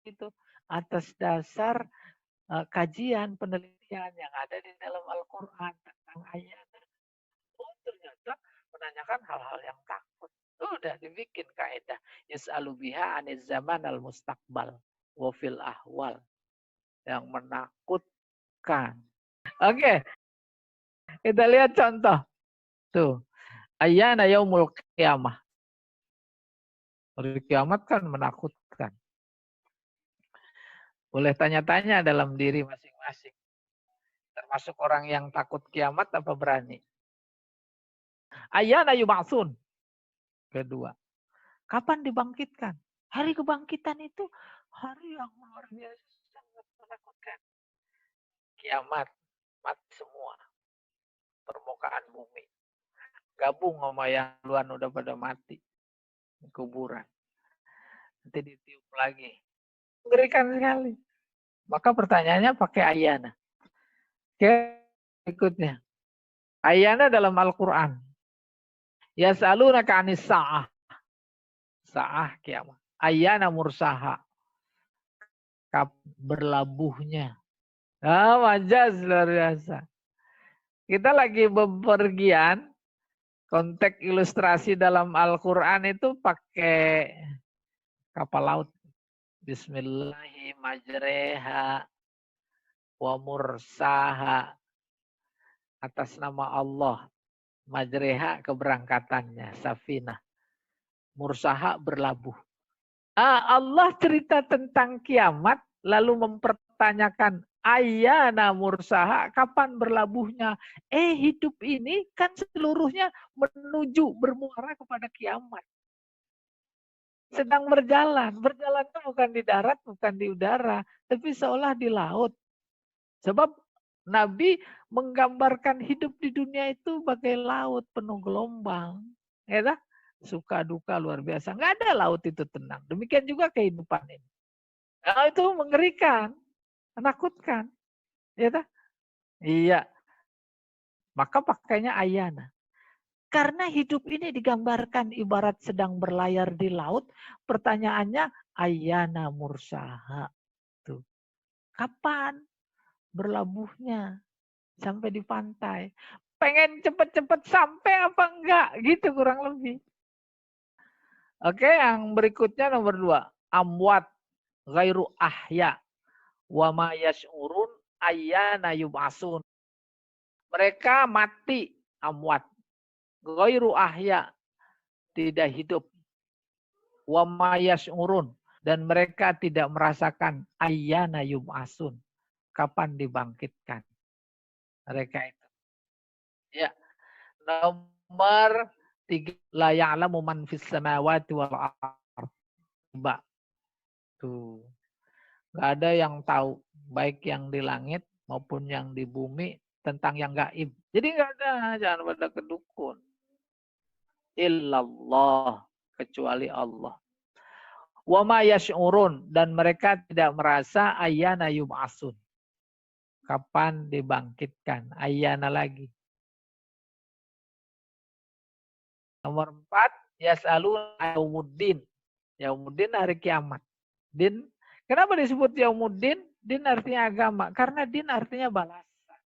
itu atas dasar kajian penelitian yang ada di dalam Al-Quran tentang ayat. Oh ternyata menanyakan hal-hal yang takut. Udah dibikin kaidah. Yus'alu biha aniz zaman al-mustaqbal. Wafil ahwal. Yang menakutkan. Oke. Kita lihat contoh. Tuh. Ayyana yaumul qiyamah. Hari kiamat kan menakutkan. Boleh tanya-tanya dalam diri masing-masing. Termasuk orang yang takut kiamat apa berani? Ayyana yub'atsun. Kedua. Kapan dibangkitkan? Hari kebangkitan itu hari yang luar biasa sangat menakutkan. Kiamat, mati semua. Permukaan bumi. Gabung sama yang duluan udah pada mati. Kuburan. Nanti ditiup lagi. Mengerikan sekali. Maka pertanyaannya pakai ayana. Oke, berikutnya. Ayyana dalam Al-Quran. Yas'alunaka 'anis sa'ah. Sa'ah kiamat. Ayyana mursaha. Berlabuhnya. Majaz luar biasa. Kita lagi bepergian, konteks ilustrasi dalam Al-Quran itu pakai kapal laut. Bismillahirrahmanirrahim. Wa mursaha. Atas nama Allah. Majreha keberangkatannya. Safinah. Mursaha berlabuh. Allah cerita tentang kiamat. Lalu mempertanyakan. Ayyana mursaha, kapan berlabuhnya? Hidup ini kan seluruhnya menuju bermuara kepada kiamat. Sedang berjalan. Berjalannya bukan di darat, bukan di udara. Tapi seolah di laut. Sebab Nabi menggambarkan hidup di dunia itu bagai laut penuh gelombang. Ya, suka duka luar biasa. Nggak ada laut itu tenang. Demikian juga kehidupan ini. Nah, itu mengerikan. Menakutkan. Ya, iya. Maka pakainya ayana. Karena hidup ini digambarkan ibarat sedang berlayar di laut. Pertanyaannya, ayana mursaha. Tuh. Kapan berlabuhnya sampai di pantai? Pengen cepet-cepet sampai apa enggak? Gitu kurang lebih. Oke, yang berikutnya nomor 2. Amwat ghairu ahya. Wa ma yash'urun ayyana yub'atsun. Mereka mati, amwat. Ghairu ahya, tidak hidup. Wa ma yash'urun, dan mereka tidak merasakan ayyana yub'atsun, kapan dibangkitkan. Mereka itu. Ya. Nomor 3, la ya'lamu man fis samawati wal ardh. Mbak. Tuh. Enggak ada yang tahu, baik yang di langit maupun yang di bumi, tentang yang gaib. Jadi enggak ada, jangan pada kedukun. Illallah, kecuali Allah. Wa ma yash'urun, dan mereka tidak merasa ayyana yub'atsun, kapan dibangkitkan. Ayyana lagi. Nomor 4, yas'alun yaumuddin. Yaumuddin hari kiamat. Din, kenapa disebut yaumuddin? Din artinya agama, karena din artinya balasan.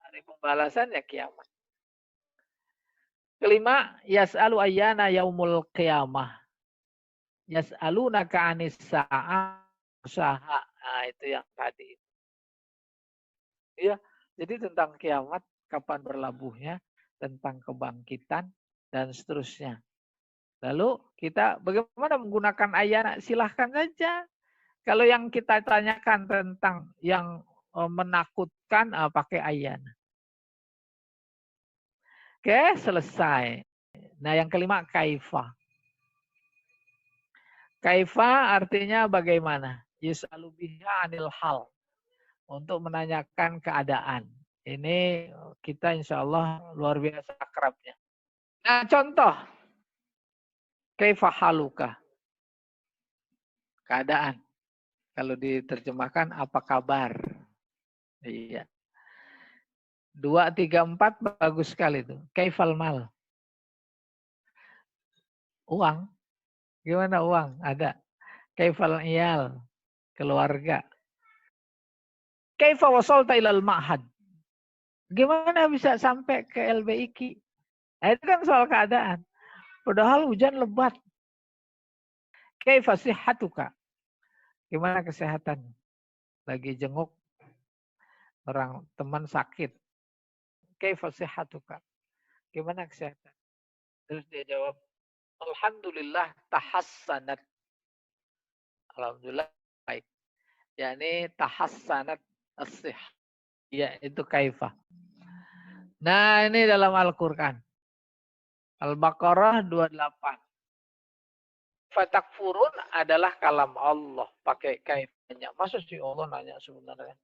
Hari pembalasan ya kiamat. Kelima, yas'alu ayyana yaumul qiyamah. Yas'alunaka 'anis sa'ah usaha. Nah, itu yang tadi. Ya, jadi tentang kiamat, kapan berlabuhnya, tentang kebangkitan, dan seterusnya. Lalu kita bagaimana menggunakan ayyana? Silahkan saja. Kalau yang kita tanyakan tentang yang menakutkan, pakai ayyana. Oke, selesai. Nah, yang kelima, kaifa. Kaifa artinya bagaimana? Yus'alu biha 'anil hal. Untuk menanyakan keadaan. Ini kita insya Allah luar biasa akrabnya. Nah, contoh. Kaifa haluka. Keadaan. Kalau diterjemahkan, apa kabar? Iya. 2, 3, 4 bagus sekali itu. Kaifal mal. Uang. Gimana uang? Ada. Kaifal iyal. Keluarga. Kaifa wasalta ilal ma'had. Gimana bisa sampai ke LBIQ? Nah, itu kan soal keadaan. Padahal hujan lebat. Kaifa sihhatuka. Gimana kesehatan? Lagi jenguk orang teman sakit. Kaifa sihhatuka. Gimana kesehatan? Terus dia jawab, alhamdulillah tahassanat. Alhamdulillah baik. Yani tahassanat as-sihhah. Ya, itu kaifa. Nah, ini dalam Al-Qur'an. Al-Baqarah 28. Fatakfurun adalah kalam Allah. Pakai kaifanya. Masa sih Allah nanya sebenarnya?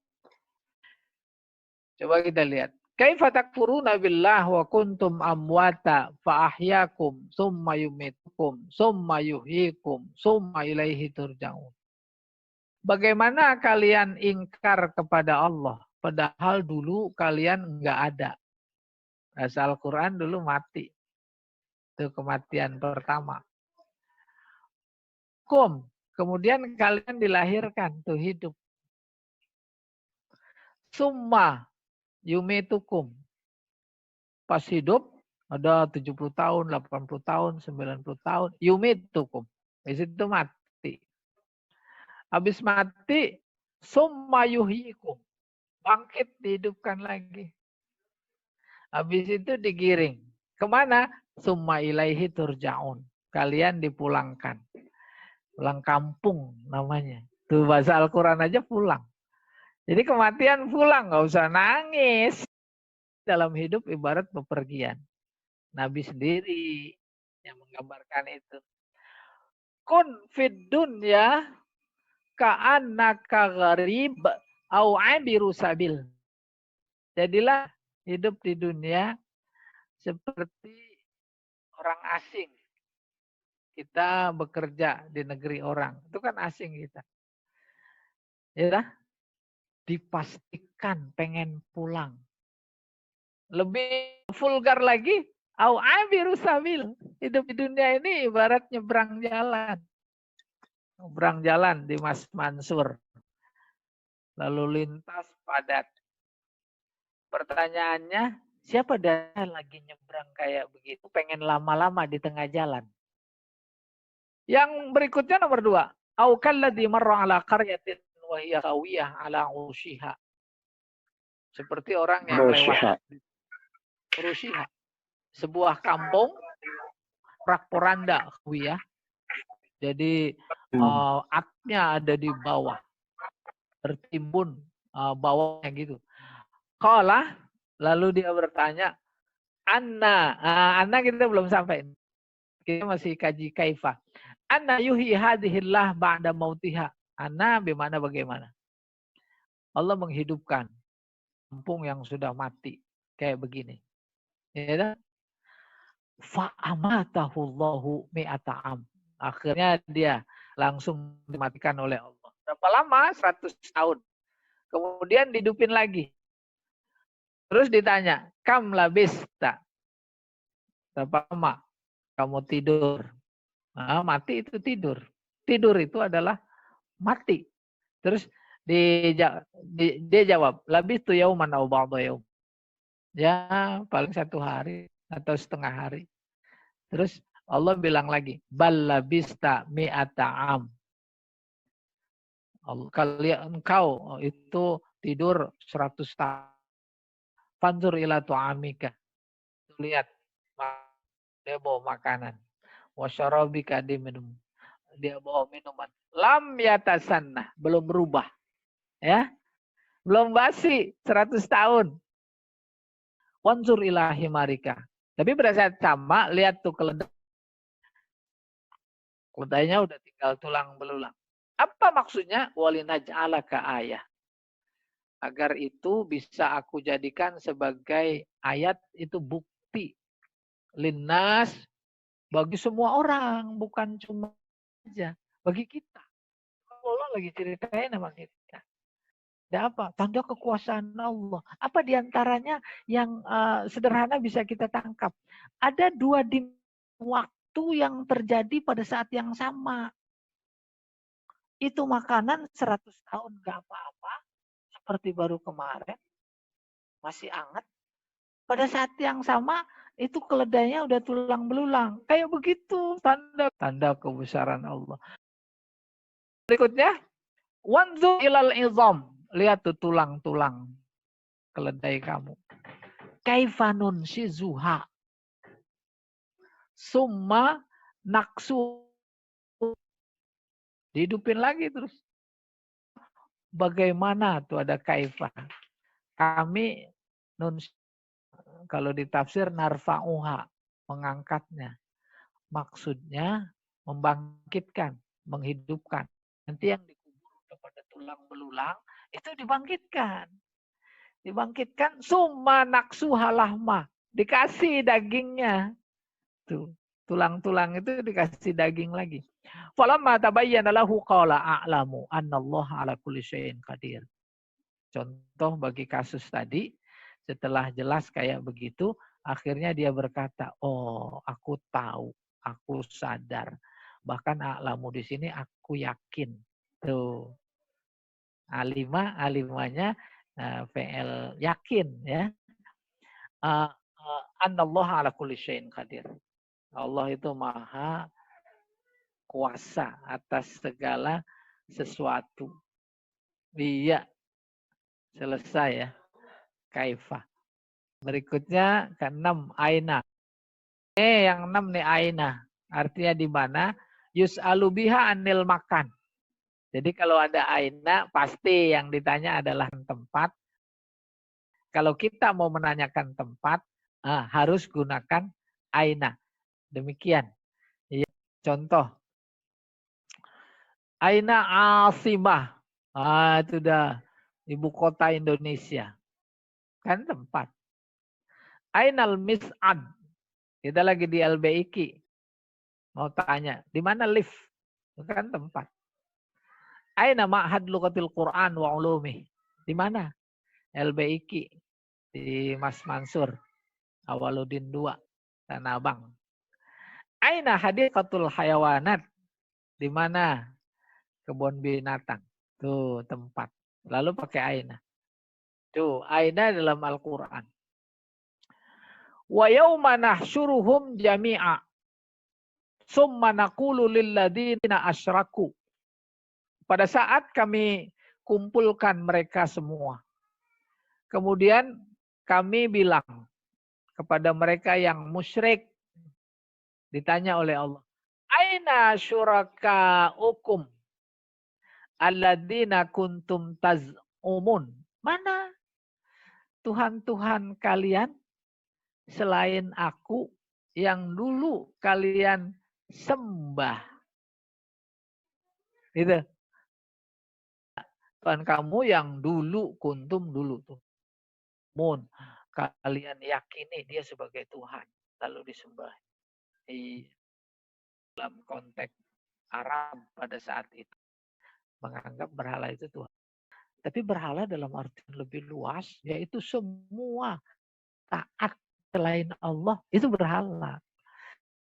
Coba kita lihat. Kaifa takfuruna billah wa kuntum amwata fa ahyakum summa yumitukum summa yuhyikum summa ilaihi turja'un. Bagaimana kalian ingkar kepada Allah padahal dulu kalian enggak ada. Bahasa Al-Quran dulu mati. Itu kematian pertama. Kemudian kalian dilahirkan, tuh hidup. Summa yumitukum. Pas hidup, ada 70 tahun, 80 tahun, 90 tahun. Yumitukum. Di situ mati. Habis mati, summa yuhyikum. Bangkit, dihidupkan lagi. Habis itu digiring. Kemana? Summa ilaihi turja'un. Kalian dipulangkan. Pulang kampung namanya. Tuh bahasa Al-Quran aja pulang. Jadi kematian pulang, nggak usah nangis. Dalam hidup ibarat bepergian. Nabi sendiri yang menggambarkan itu. Kun fid dunya ka'annaka gharib au abiru sabil. Jadilah hidup di dunia seperti orang asing. Kita bekerja di negeri orang. Itu kan asing kita. Ya, dipastikan pengen pulang. Lebih vulgar lagi, au abiru sabil. Hidup di dunia ini ibarat nyebrang jalan. Nyebrang jalan di Mas Mansur. Lalu lintas padat. Pertanyaannya, siapa dah lagi nyebrang kayak begitu, pengen lama-lama di tengah jalan? Yang berikutnya nomor 2. Au kalladzi marra ala qaryatin wa hiya khawiyah ala urushiha. Seperti orang yang lewat Urushiha. Sebuah kampung rak-poranda khawiyah. Jadi atnya ada di bawah. Tertimbun bawahnya gitu. Qala, lalu dia bertanya, Anna kita belum sampai. Kita masih kaji kaifah. Anna yuhi hadhillah ba'da mautiha. Anna bagaimana bagaimana? Allah menghidupkan kampung yang sudah mati. Kayak begini. Ya, fa'amatahullahu mi'ata'am. Akhirnya dia langsung dimatikan oleh Allah. Berapa lama? 100 tahun. Kemudian dihidupin lagi. Terus ditanya, kam labista? Berapa lama kamu tidur? Nah, mati itu tidur. Tidur itu adalah mati. Terus dia jawab, labistu yauman aw ba'da yaum. Ya, paling 1 hari atau setengah hari. Terus Allah bilang lagi, bal labista mi'ata am. Kalian engkau itu tidur 100 tahun. Fanzur ila tu'amika. Lihat, dia bawa makanan. Wasyarabika dia minum. Dia bawa minuman. Lam yatasanna, belum berubah. Ya. Belum basi 100 tahun. Wanzur ila himarika. Tapi pada saat sama, lihat tuh keledai. Keledainya udah tinggal tulang belulang. Apa maksudnya? Walinaj'alaka ayah. Agar itu bisa aku jadikan sebagai ayat, itu bukti. Linnas, bagi semua orang, bukan cuma aja. Bagi kita. Allah lagi ceritain sama kita. Ada apa? Tanda kekuasaan Allah. Apa diantaranya yang sederhana bisa kita tangkap? Ada 2 waktu yang terjadi pada saat yang sama. Itu makanan 100 tahun gak apa-apa. Seperti baru kemarin. Masih hangat. Pada saat yang sama, itu keledainya udah tulang belulang. Kayak begitu tanda kebesaran Allah. Berikutnya, wanzu ilal izam. Lihat tuh tulang-tulang keledai kamu. Kaifanun shizuha. Summa naksu. Dihidupin lagi terus. Bagaimana tuh ada kaifah? Kami kalau ditafsir narfa'uha, mengangkatnya. Maksudnya membangkitkan, menghidupkan. Nanti yang dikubur kepada tulang belulang itu dibangkitkan. Dibangkitkan summa naksuha lahma, dikasih dagingnya. Tuh, tulang-tulang itu dikasih daging lagi. Falamma tabayyana lahu qala a'lamu annallaha ala kulli syai'in qadir. Contoh bagi kasus tadi, setelah jelas kayak begitu, Akhirnya dia berkata, oh aku tahu, aku sadar. Bahkan a'lamu di sini aku yakin. Tuh. Alimanya fi'il yakin ya. Anallaha ala kulli syai'in qadir. Allah itu maha kuasa atas segala sesuatu. Iya, selesai ya. Kaifah. Berikutnya ke-6 aina. Yang 6 nih aina. Artinya di mana? Yus'alu biha anil makan. Jadi kalau ada aina pasti yang ditanya adalah tempat. Kalau kita mau menanyakan tempat harus gunakan aina. Demikian. Ya, contoh. Aina asimah. Itu udah ibu kota Indonesia. Kan tempat. Ainal mis'ad. Kita lagi di LBIK. Mau tanya, di mana lift? Kan tempat. Aina ma'had lugatil Quran wa ulumih. Di mana? LBIK. Di Mas Mansur. Awaludin 2. Tanah Abang. Aina hadiqatul hayawanat. Di mana? Kebun binatang. Tuh tempat. Lalu pakai aina. Tuh, aina dalam Al-Quran. Wa yawma nahsyuruhum jami'a. Summa naqulu lilladzina asyraku. Pada saat kami kumpulkan mereka semua. Kemudian kami bilang kepada mereka yang musyrik. Ditanya oleh Allah. Aina syurakaukum alladzina kuntum taz'umun. Mana Tuhan-Tuhan kalian selain aku yang dulu kalian sembah. Gitu. Tuhan kamu yang dulu kuntum dulu tuh. Mun, kalian yakini dia sebagai Tuhan. Lalu disembah. Dalam konteks Arab pada saat itu. Menganggap berhala itu Tuhan. Tapi berhala dalam arti lebih luas. Yaitu semua taat selain Allah itu berhala.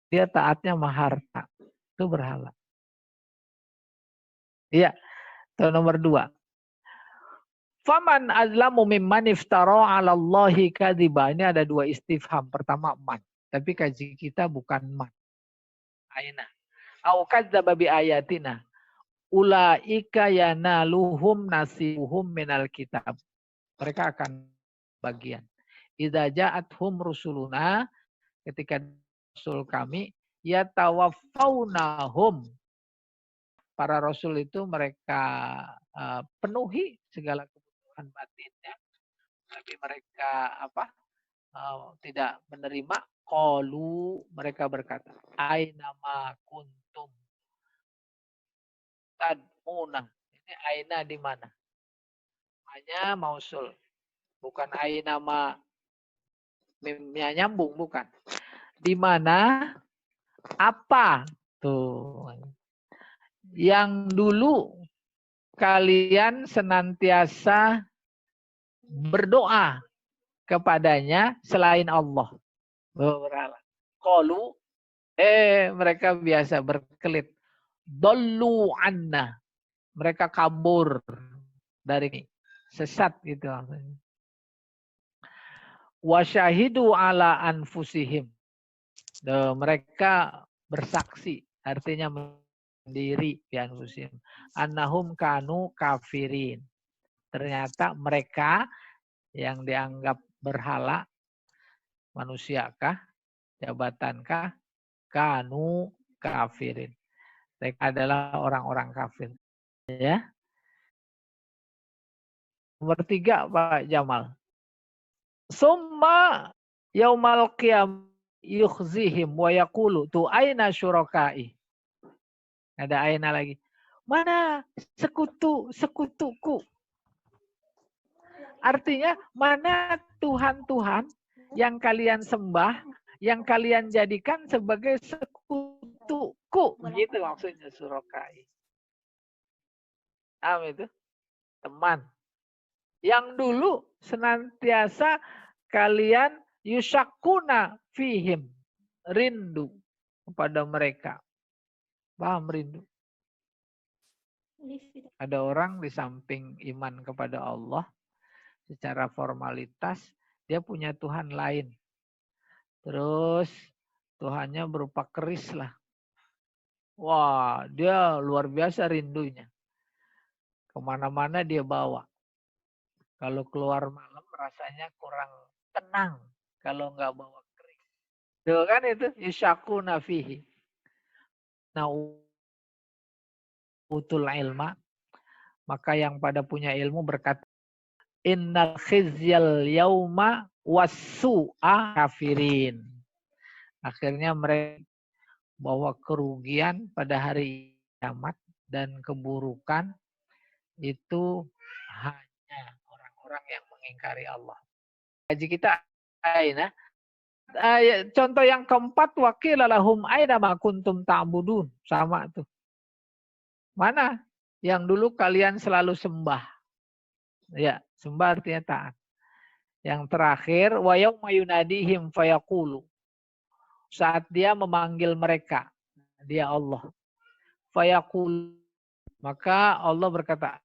Dia taatnya maharta. Itu berhala. Iya. Itu nomor 2. Faman azlamu mimman iftara 'ala Allahi kadziba. Ini ada 2 istifham. Pertama man. Tapi kaji kita bukan man. Aina. Au kadzdzaba bi ayatina. Ulaika yanaluhum nasibuhum minal kitab. Mereka akan bagian. Idza ja'athum rusuluna. Ketika rasul kami. Yatawaffawnahum. Para rasul itu mereka penuhi segala kebutuhan batinnya. Tapi mereka tidak menerima. Qalu, mereka berkata, aina ma kuntum tad'una. Ini aina di mana? Hanya mausul. Bukan aina ma mimnya nyambung, bukan. Di mana apa tuh yang dulu kalian senantiasa berdoa kepadanya selain Allah. Berhala. Qalu, mereka biasa berkelit. Dollu anna. Mereka kabur dari ini. Sesat gitu. Wasyahidu ala anfusihim. Mereka bersaksi. Artinya sendiri di anfusihim. Annahum kanu kafirin. Ternyata mereka yang dianggap berhala, manusiakah, jabatankah, kanu kafirin. Mereka adalah orang-orang kafir. Ya. Nomor 3 Pak Jamal. Summa yaumal qiyam yukhzihim wa yaqulu tu aina syurakai. Ada aina lagi. Mana sekutuku? Artinya mana Tuhan-Tuhan yang kalian sembah, yang kalian jadikan sebagai sekutuku. Begitu maksudnya syurakai. Itu teman. Yang dulu senantiasa kalian Yusyakuna fihim. Rindu kepada mereka. Paham rindu? Ada orang di samping iman kepada Allah, secara formalitas, dia punya Tuhan lain. Terus Tuhannya berupa keris lah. Wah, dia luar biasa rindunya. Kemana-mana dia bawa. Kalau keluar malam rasanya kurang tenang kalau nggak bawa keris. Tuh kan itu, yusyakuna fihi. Nah, utul ilma, maka yang pada punya ilmu berkata, innal khizyal yauma wasu'a kafirin. Akhirnya mereka bahwa kerugian pada hari kiamat dan keburukan itu hanya orang-orang yang mengingkari Allah. Haji kita aina. Contoh yang keempat, waqilalahum aina ma kuntum ta'budun. Sama tuh. Mana yang dulu kalian selalu sembah? Ya, sembah artinya taat. Yang terakhir, wa yauma yunadihim fayaqulu. Saat dia memanggil mereka, dia Allah. Fayaqul, maka Allah berkata,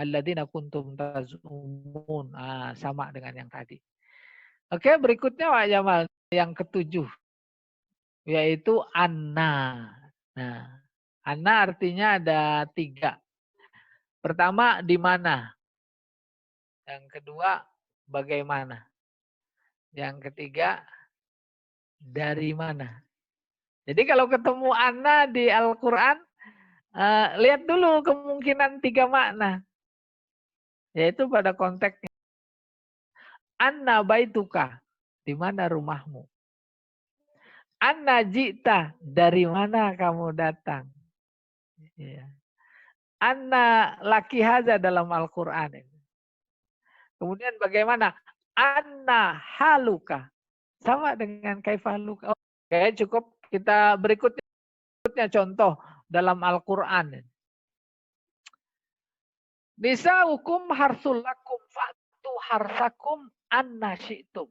alladzina kuntum tazumun. Sama dengan yang tadi. Oke, berikutnya Pak Jamal, yang ketujuh, yaitu anna. Nah, anna artinya ada 3. Pertama, di mana? Yang kedua, bagaimana? Yang ketiga, dari mana? Jadi kalau ketemu anna di Al-Quran, lihat dulu kemungkinan 3 makna. Yaitu pada konteksnya. Anna baituka, di mana rumahmu? Anna jita, dari mana kamu datang? Ya. Anna laki haza dalam Al-Quran. Kemudian bagaimana? Anna haluka. Sama dengan kaifaluka. Oke, cukup kita berikutnya contoh dalam Al-Quran. Bisa hukum harsul lakum fa'tu harsakum anna syi'tum.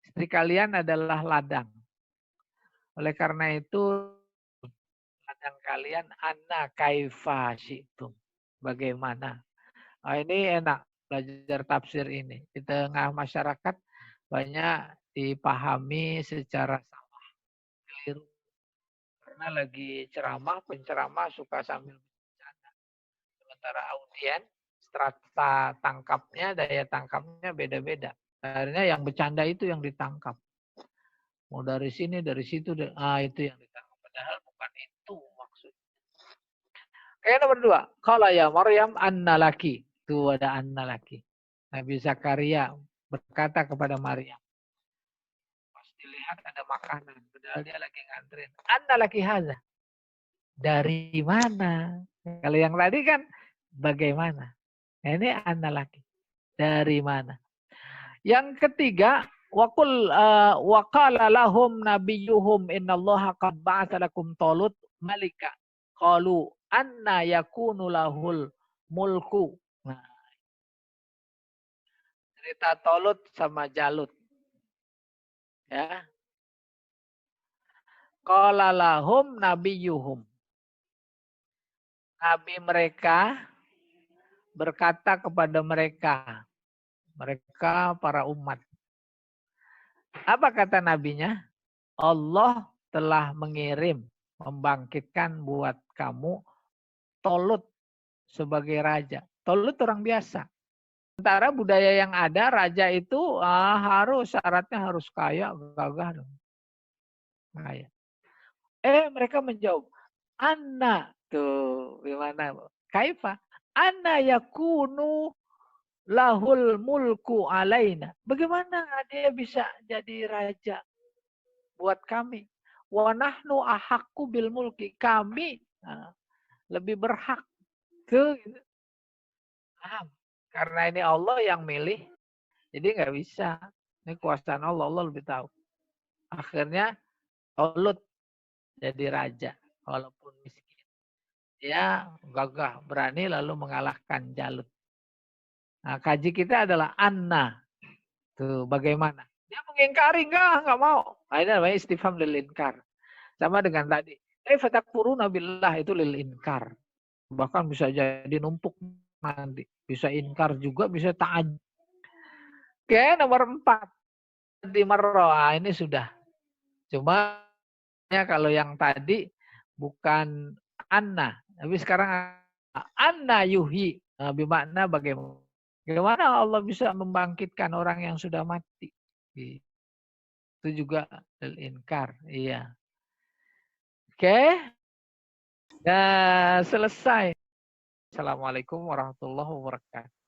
Istri kalian adalah ladang. Oleh karena itu ladang kalian anna kaifa syi'tum. Bagaimana? Ini enak belajar tafsir ini. Di tengah masyarakat banyak dipahami secara salah, keliru. Karena lagi ceramah, penceramah suka sambil bercanda. Sementara audien, strata tangkapnya, daya tangkapnya beda-beda. Akhirnya yang bercanda itu yang ditangkap. Mau dari sini, dari situ, itu yang ditangkap. Padahal bukan itu maksudnya. Kayak nomor 2. Qala ya Maryam anna laki. Itu ada anna laki. Nabi Zakaria berkata kepada Maryam. Pas dilihat ada makanan. Padahal dia lagi nganterin. Anna laki haza. Dari mana? Kalau yang tadi kan bagaimana? Nah, ini anna laki. Dari mana? Yang ketiga, waqala lahum nabiyuhum innallaha qad ba'atsa lakum talut malika. Qalu anna yakunu lahul mulku. Nah, cerita Tolut sama Jalut. Ya. Qala lahum nabiyuhum. Nabi mereka berkata kepada mereka. Mereka para umat. Apa kata nabinya? Allah telah mengirim, membangkitkan buat kamu Tolut sebagai raja. Tolut orang biasa. Sementara budaya yang ada, raja itu syaratnya harus kaya, gagah dong. Kaya. Mereka menjawab, Anna tuh gimana? Kaifa? Anna yakunu lahul mulku alaina. Bagaimana dia bisa jadi raja buat kami? Wa nahnu ahaqqu bil mulki. Kami lebih berhak. Tuh, gitu. Paham? Karena ini Allah yang milih, jadi nggak bisa. Ini kuasaan Allah, Allah lebih tahu. Akhirnya Tolut jadi raja, walaupun miskin. Dia gagah, berani lalu mengalahkan Jalut. Nah, kaji kita adalah Anna. Tuh, bagaimana? Dia mengingkari, enggak mau. Nah, ini namanya istifham lil inkar. Sama dengan tadi. Kaifa takfuruna billah, itu lil inkar. Bahkan bisa jadi numpuk nanti. Bisa inkar juga, bisa ta'ajub. Oke, nomor 4. Di marroh. Nah, ini sudah. Cuma kalau yang tadi bukan anna. Tapi sekarang anna yuhi. Nah, bermakna bagaimana? Bagaimana Allah bisa membangkitkan orang yang sudah mati? Itu juga inkar. Iya. Oke. Nah, selesai. Assalamualaikum warahmatullahi wabarakatuh.